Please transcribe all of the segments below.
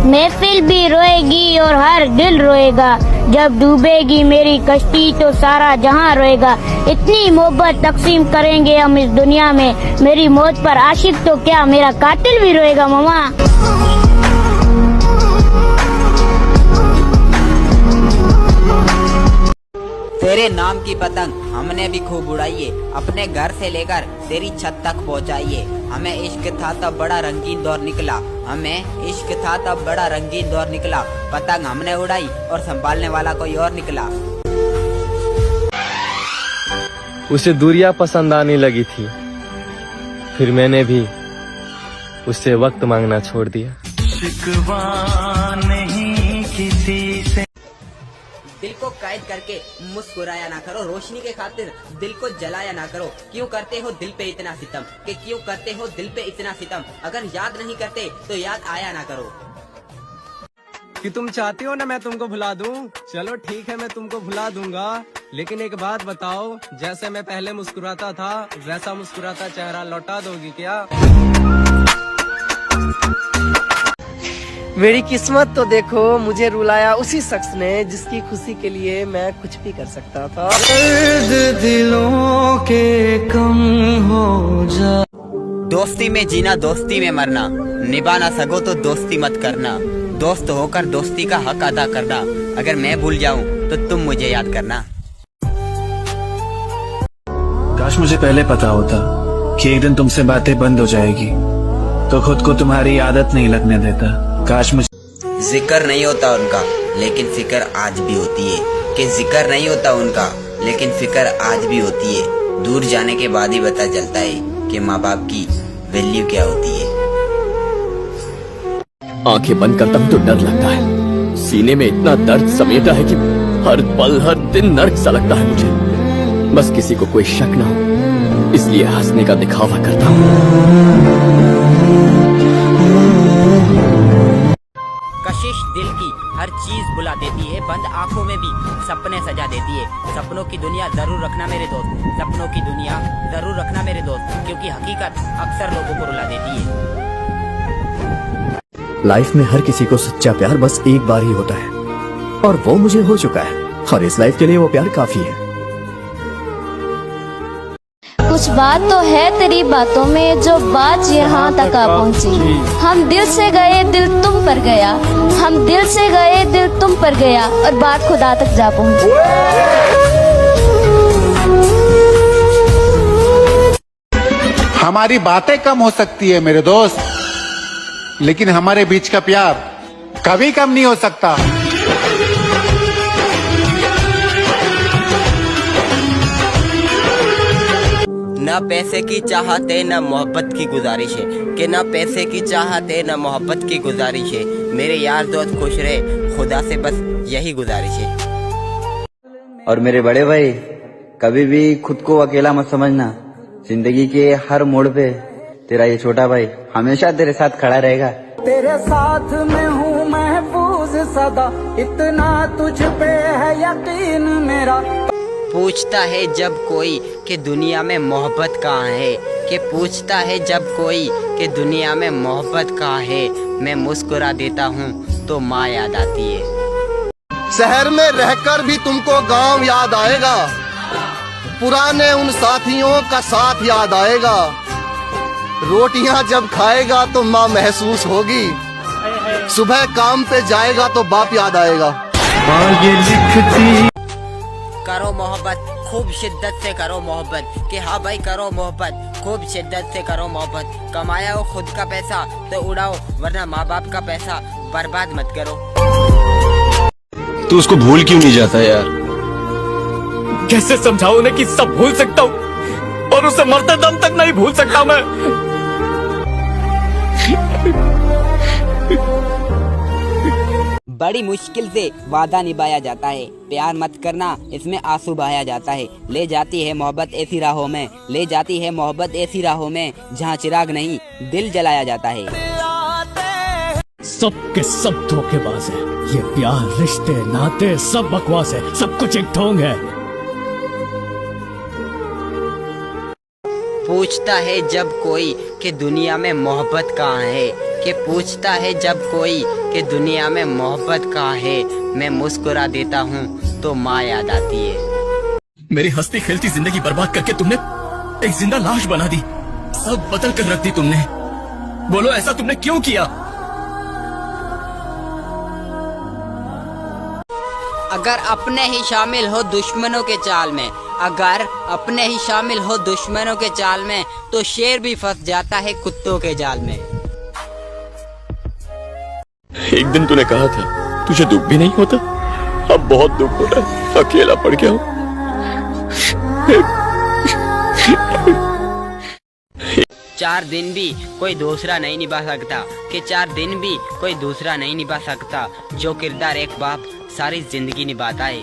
महफिल भी रोएगी और हर दिल रोएगा, जब डूबेगी मेरी कश्ती तो सारा जहां रोएगा। इतनी मोहब्बत तकसीम करेंगे हम इस दुनिया में, मेरी मौत पर आशिक तो क्या मेरा कातिल भी रोएगा मामा। तेरे नाम की पतंग हमने भी खूब उड़ाइए, अपने घर से लेकर तेरी छत तक पहुंचाइए। हमें इश्क था तब बड़ा रंगीन दौर निकला, हमें इश्क था तब बड़ा रंगीन दौर निकला। पतंग हमने उड़ाई और संभालने वाला कोई और निकला। उसे दूरियां पसंद आने लगी थी, फिर मैंने भी उससे वक्त मांगना छोड़ दिया। शिकवा नहीं किसी से। दिल को कैद करके मुस्कुराया ना करो, रोशनी के खातिर दिल को जलाया ना करो। क्यों करते हो दिल पे इतना सितम, कि क्यों करते हो दिल पे इतना सितम। अगर याद नहीं करते तो याद आया ना करो। कि तुम चाहती हो ना मैं तुमको भुला दूं, चलो ठीक है मैं तुमको भुला दूंगा, लेकिन एक बात बताओ, जैसे मैं पहले मुस्कुराता था वैसा मुस्कुराता चेहरा लौटा दोगी क्या? मेरी किस्मत तो देखो, मुझे रुलाया उसी शख्स ने जिसकी खुशी के लिए मैं कुछ भी कर सकता था। दर्द दिलों के कम हो जा। दोस्ती में जीना दोस्ती में मरना, निभा ना सको तो दोस्ती मत करना। दोस्त होकर दोस्ती का हक अदा करना, अगर मैं भूल जाऊं तो तुम मुझे याद करना। काश मुझे पहले पता होता कि एक दिन तुमसे बातें बंद हो जाएगी, तो खुद को तुम्हारी आदत नहीं लगने देता। काश मुझे जिक्र नहीं होता उनका लेकिन फिक्र आज भी होती है, कि जिक्र नहीं होता उनका लेकिन फिक्र आज भी होती है। दूर जाने के बाद ही पता चलता है कि माँ बाप की वैल्यू क्या होती है। आंखें बंद करता हूँ तो डर लगता है, सीने में इतना दर्द समेटा है कि हर पल हर दिन नर्क सा लगता है मुझे। बस किसी को कोई शक ना हो, इसलिए हंसने का दिखावा करता हूँ। कशिश दिल की हर चीज बुला देती है, बंद आंखों में भी सपने सजा देती है। सपनों की दुनिया जरूर रखना मेरे दोस्त, सपनों की दुनिया जरूर रखना मेरे दोस्त, क्योंकि हकीकत अक्सर लोगों को रुला देती है। लाइफ में हर किसी को सच्चा प्यार बस एक बार ही होता है, और वो मुझे हो चुका है, और इस लाइफ के लिए वो प्यार काफी है। कुछ बात तो है तेरी बातों में, जो बात यहाँ तक आ पहुँची। हम दिल से गए दिल तुम पर गया, हम दिल से गए दिल तुम पर गया, और बात खुदा तक जा पहुँची। हमारी बातें कम हो सकती है मेरे दोस्त, लेकिन हमारे बीच का प्यार कभी कम नहीं हो सकता। न पैसे की चाहत है न मोहब्बत की गुजारिश है, कि न पैसे की चाहत है न मोहब्बत की गुजारिश है। मेरे यार दोस्त खुश रहे, खुदा से बस यही गुजारिश है। और मेरे बड़े भाई, कभी भी खुद को अकेला मत समझना। जिंदगी के हर मोड़ पे तेरा ये छोटा भाई हमेशा तेरे साथ खड़ा रहेगा। तेरे साथ में हूँ महफूज सदा, इतना तुझ पे है यकीन मेरा। पूछता है जब कोई कि दुनिया में मोहब्बत कहाँ है, कि पूछता है जब कोई कि दुनिया में मोहब्बत कहाँ है, मैं मुस्कुरा देता हूँ तो माँ याद आती है। शहर में रहकर भी तुमको गांव याद आएगा, पुराने उन साथियों का साथ याद आएगा। रोटियां जब खाएगा तो माँ महसूस होगी, सुबह काम पे जाएगा तो बाप याद आएगा। ये लिखती करो मोहब्बत खूब शिद्दत से करो मोहब्बत, कि हाँ भाई करो मोहब्बत खूब शिद्दत से करो मोहब्बत। कमाया हो खुद का पैसा तो उड़ाओ, वरना माँ बाप का पैसा बर्बाद मत करो। तू उसको भूल क्यों नहीं जाता यार? कैसे समझाऊं उन्हें कि सब भूल सकता हूँ, और उसे मरते दम तक नहीं भूल सकता मैं। बड़ी मुश्किल से वादा निभाया जाता है, प्यार मत करना इसमें आंसू बहाया जाता है। ले जाती है मोहब्बत ऐसी राहों में, ले जाती है मोहब्बत ऐसी राहों में, जहाँ चिराग नहीं दिल जलाया जाता है। सब के सब धोखेबाज है, ये प्यार रिश्ते नाते सब बकवास है, सब कुछ एक ढोंग है। पूछता है जब कोई कि दुनिया में मोहब्बत कहाँ है, कि पूछता है जब कोई कि दुनिया में मोहब्बत कहाँ है, मैं मुस्कुरा देता हूँ तो माँ याद आती है। मेरी हंसती खेलती जिंदगी बर्बाद करके तुमने एक जिंदा लाश बना दी, सब बदल कर रख दी तुमने। बोलो ऐसा तुमने क्यों किया? अगर अपने ही शामिल हो दुश्मनों के चाल में, अगर अपने ही शामिल हो दुश्मनों के चाल में, तो शेर भी फंस जाता है कुत्तों के जाल में। एक दिन तूने कहा था तुझे दुख भी नहीं होता, अब बहुत दुख हो रहा है, अकेला पड़ गया हूँ। 4 दिन भी कोई दूसरा नहीं निभा सकता, कि 4 दिन भी कोई दूसरा नहीं निभा सकता, जो किरदार एक बाप सारी जिंदगी निभाता है।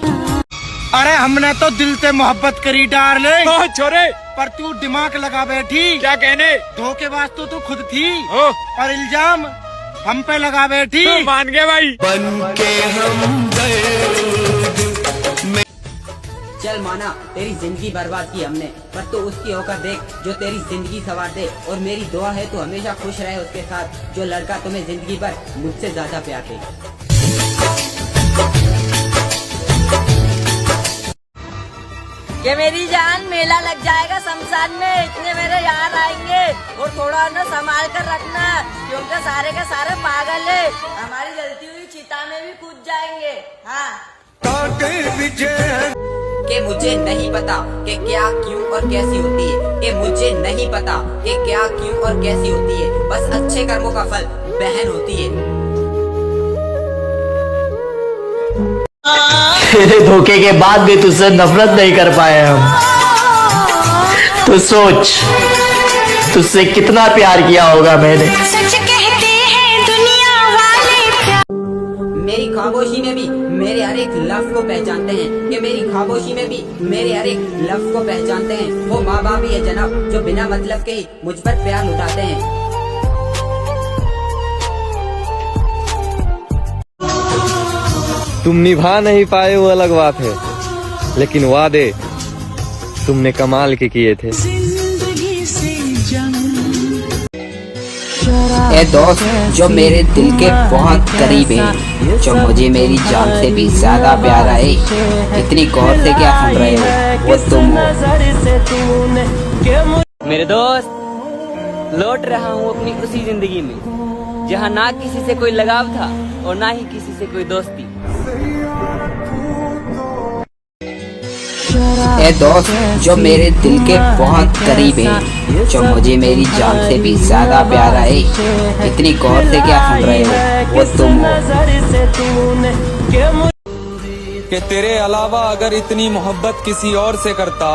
अरे हमने तो दिल से मोहब्बत करी डार्लिंग छोरे, पर तू दिमाग लगा बैठी। क्या कहने? धोखेबाज तो तू खुद थी और इल्जाम हम पे लगा बैठी। मान गए भाई। बन के हम चल माना तेरी जिंदगी बर्बाद की हमने, पर तू उसकी होकर देख जो तेरी जिंदगी संवार दे। और मेरी दुआ है तू हमेशा खुश रहे उसके साथ, जो लड़का तुम्हें जिंदगी भर मुझसे ज्यादा प्यार दे। ये मेरी जान, मेला लग जाएगा शमशान में, इतने मेरे यार आएंगे, और थोड़ा उन्हें संभाल कर रखना, क्योंकि सारे के सारे पागल है, हमारी जलती हुई चिता में भी कूद जाएंगे। हाँ कि मुझे नहीं पता कि क्या क्यों और कैसी होती है, कि मुझे नहीं पता कि क्या क्यों और कैसी होती है, बस अच्छे कर्मों का फल बहन होती है। तेरे धोखे के बाद भी तुझसे नफरत नहीं कर पाए हम। तो सोच तुझसे कितना प्यार किया होगा मैंने। सच कहते हैं दुनिया वाले। मेरी खामोशी में भी मेरे हर एक लफ्ज को पहचानते हैं, कि मेरी खामोशी में भी मेरे हर एक लफ्ज को पहचानते हैं। वो माँ बाप ही है जनाब, जो बिना मतलब के ही मुझ पर प्यार लुटाते हैं। तुम निभा नहीं पाए वो अलग बात है, लेकिन वादे तुमने कमाल के किए थे। ए दोस्त जो मेरे दिल के बहुत करीब है, जो मुझे मेरी जान से भी ज्यादा प्यारा है, इतनी गौर से क्या सुन रहे हो, वो तुम हो। मेरे दोस्त लौट रहा हूँ अपनी उसी जिंदगी में, जहाँ ना किसी से कोई लगाव था और ना ही किसी से कोई दोस्ती। ए दोस्त जो मेरे दिल के बहुत करीब है, जो मुझे मेरी जान से भी ज्यादा प्यारा है, इतनी गौर से क्या सुन रहे हो, वो तुम हो। कि तेरे अलावा अगर इतनी मोहब्बत किसी और से करता,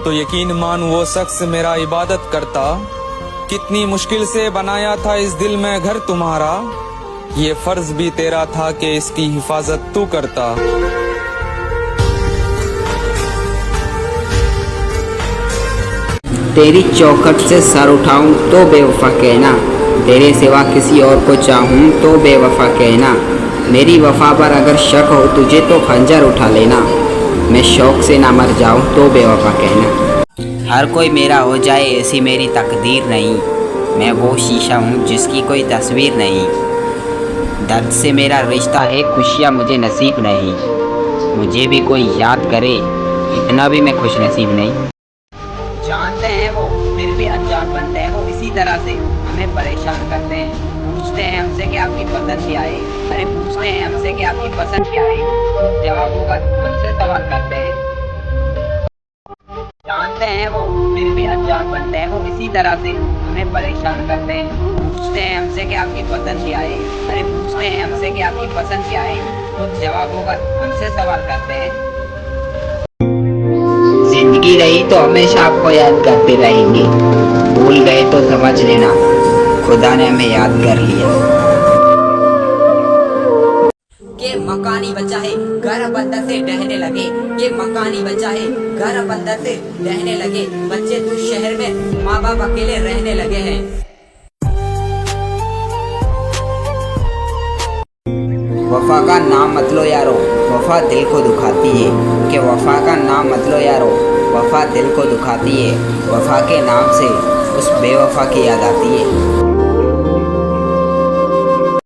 तो यकीन मान वो शख्स मेरा इबादत करता। कितनी मुश्किल से बनाया था इस दिल में घर तुम्हारा, ये फर्ज भी तेरा था कि इसकी हिफाजत तू करता। तेरी चौखट से सर उठाऊं तो बेवफा कहना, तेरे सिवा किसी और को चाहूं तो बेवफा कहना। मेरी वफा पर अगर शक हो तुझे तो खंजर उठा लेना, मैं शौक से ना मर जाऊं तो बेवफा कहना। हर कोई मेरा हो जाए ऐसी मेरी तकदीर नहीं, मैं वो शीशा हूँ जिसकी कोई तस्वीर नहीं। दर्द से मेरा रिश्ता है, खुशियाँ मुझे नसीब नहीं, मुझे भी कोई याद करे इतना भी मैं खुश नसीब नहीं। जानते हैं वो फिर भी अनजान बनते हैं, वो इसी तरह से हमें परेशान करते हैं। पूछते हैं हमसे कि आपकी पसंद क्या है, अरे पूछते हैं हमसे कि आपकी पसंद क्या है, जवाबों का हमसे सवाल करते हैं। जानते हैं वो फिर भी अनजान बनते हैं, वो इसी तरह से हमें परेशान करते हैं। पूछते हैं हमसे कि आपकी पसंद क्या है, अरे पूछते हैं हमसे कि आपकी पसंद क्या है, तो जवाबों का हमसे सवाल करते हैं। जिंदगी रही तो हमेशा आपको याद करते रहेंगे, भूल गए तो समझ लेना खुदा ने हमें याद कर लिया। के मकानी बच्चा है घर अब अंदर से डहने लगे, ये मकानी बच्चा है घर अब अंदर से डहने लगे। बच्चे दूर शहर में माँ बाप अकेले रहने लगे हैं। वफा का नाम मत लो यारो, वफा दिल को दुखाती है, कि वफा का नाम मत लो यारो, वफा दिल को दुखाती है। वफा के नाम से उस बेवफा की याद आती है।